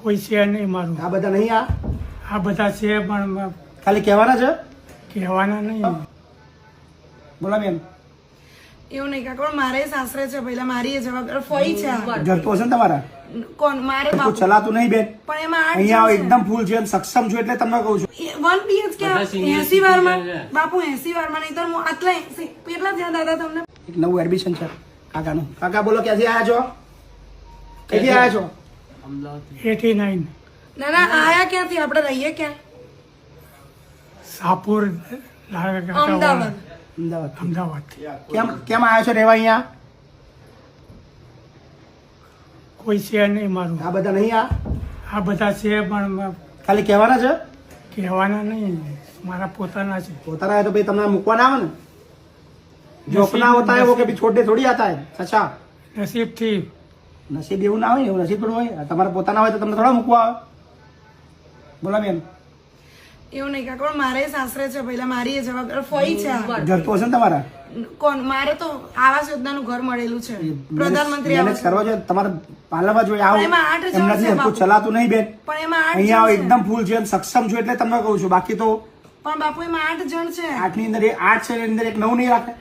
કોઈ છે નહીં મારું. આ બધા નહીં, આ બધા છે પણ ખાલી કહેવાના છે, કહેવાના નહીં. બોલા બેન. એવું નહીં કાકા પણ મારે સાસરે છે પહેલા મારી એ જવાબદાર ફઈ છે આ. ઘર તો હશે ને તમારા? કોણ મારે કોઈ બાપુ ચલાતું નહીં બેન. પણ એમાં આઠ અહીંયા જણ છે. એકદમ ફૂલ છે અને સક્ષમ છું એટલે તમને કહું છું. 1 BHK 80 વારમાં બાપુ 80 વારમાં નહીં તો હું આટલા 80 કેટલા થયા દાદા તમને? એક નવું એડમિશન છે કાકાનું. કાકા બોલો, ક્યાંથી આવ્યા છો? ક્યાંથી આવ્યા છો? 89 ના ના આયા ક્યાંથી? આપણે રહીએ ક્યાં? સાપુર અમદાવાદ. અમદાવાદ. અમદાવાદ. કેમ આવ્યા છો રહેવા અહીંયા? કોઈ છે નહીં મારું. આ બધા નહીં, આ બધા છે પણ ખાલી કહેવાના છે, કહેવાના નહીં. મારા પોતાના છે. પોતાના है तो भाई તમને મૂકવા ના આવે ને. जो अपना होता है वो कभी छोटे थोड़ी आता है. अच्छा, નસીબથી નસીબ એવું ના હોય ને, એવું નસીબ પણ હોય. તમારા પોતાના હોય તો તમને થોડા મૂકવા આવે. બોલા બેન. એવું નહીં કાકા પણ મારે સાસરે છે પહેલા મારી એ જવાબદાર ફઈ છે આ. ઘર તો હશે ને તમારા? કોણ? મારે તો આવાસ યોજનાનું ઘર મળેલું છે પ્રધાનમંત્રી મેનેજ આવાસ. કરવા જોઈએ તમારે. પાર્લરમાં જોઈએ આવો. એમાં આઠ જણ એમનાથી છે હરખું બાપુ. ચલાતું નહીં બેન. પણ એમાં આઠ અહીંયા જણ છે. એકદમ ફૂલ છે અને સક્ષમ છું એટલે તમને કહું છું. બાકી તો પણ બાપુ એમાં 8 જણ છે. 8 ની અંદર 8 છે, એની અંદર એક 9 નહીં રાખે.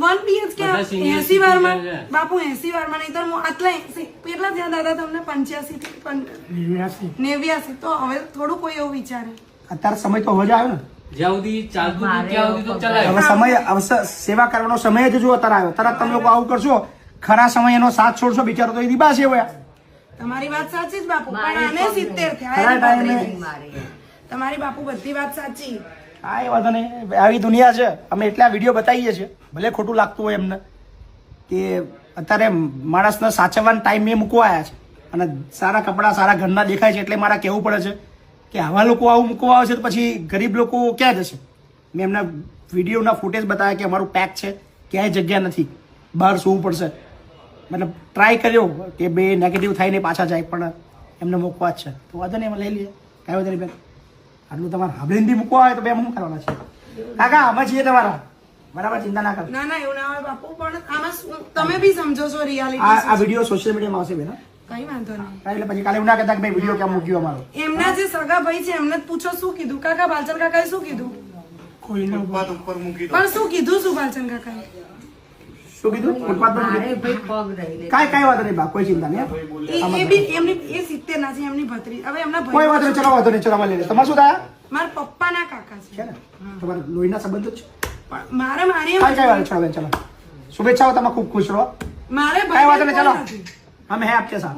1 BHK 80 વારમાં બાપુ 80 વારમાં નહીં તો હું આટલા 80 કેટલા થયા દાદા તમને? 85 થી 89. 89. તો હવે થોડું કોઈ એવું વિચારે. અત્યારે સમય તો હવે જ આવ્યો ને. જ્યાં સુધી ચાલતું હતું ત્યાં સુધી તો ચલાય. હવે સમય અવસર સેવા કરવાનો સમય જ જો અત્યારે આવ્યો. તરત તમે લોકો આવું કરશો, ખરા સમય એનો સાથ છોડશો, બિચારો તો એ દિબા છે હવે. તમારી વાત સાચી જ બાપુ પણ આને 70 થયા ખરા એને ટાઈમે તમારી બાપુ બધી વાત સાચી. હા, એ વાંધો નહીં. આવી દુનિયા છે. અમે એટલા વિડીયો બતાવીએ છીએ, ભલે ખોટું લાગતું હોય એમને, કે અત્યારે માણસને સાચવવાનો ટાઈમ એ મૂકવા આવ્યા છે અને સારા કપડાં સારા ઘરના દેખાય છે એટલે મારા કહેવું પડે છે કે આવા લોકો આવું મૂકવા આવે છે તો પછી ગરીબ લોકો ક્યાં જશે? મેં એમના વિડીયોના ફૂટેજ બતાવ્યા કે અમારું પેક છે, ક્યાંય જગ્યા નથી, બહાર સૂવું પડશે. મતલબ ટ્રાય કર્યો કે બે નેગેટિવ થઈને પાછા જાય, પણ એમને મૂકવા જ છે. તો વાંધો નહીં, એમાં લઈ લઈએ, કાંઈ વાંધો નહીં બેન. આટલું તમારે હાબલીનથી મૂકવા હોય તો બે શું કરવાના છે? કાકા અમે છીએ તમારા, બરાબર, ચિંતા ના કરો. ના ના એવું ના હોય બાપુ પણ આમાં તમે બી સમજો છો આ રિયાલિટી. વિડીયો સોશિયલ મીડિયામાં આવશે બેન. કઈ વાંધો નહીં. એટલે પછી કાલે એવું ના કહેતા કે ભાઈ વિડીયો કેમ મૂક્યો અમારો. એમના જે સગા ભાઈ છે એમને જ પૂછો શું કીધું. કાકા બાલચંદ કાકાએ શું કીધું? કોઈનો પણ શું કીધું? શું બાલચંદ કાકાએ શું કીધું? ફૂટપાથ પર મૂક્યું? કાંઈ વાંધો નહીં બા, કોઈ ચિંતા નહીં. એ બી એમની એ 70 ના છે એમની ભત્રી. હવે એમના કોઈ ભાઈ વાંધો નહીં, ચલો વાંધો નહીં, ચલો અમે લઈ લઈએ. તમારે શું થાય મારા પપ્પાના કાકા છે. છે ને? તમારે લોહીના સંબંધો જ છે. પણ મારે મારી કાંઈ વાંધો નહીં, ચલો બેન, ચલો. શુભેચ્છાઓ, તમે ખૂબ ખુશ રહો. મારે કાંઈ વાંધો નહીં, ભાઈ ચલો. हम हैं आपके साथ.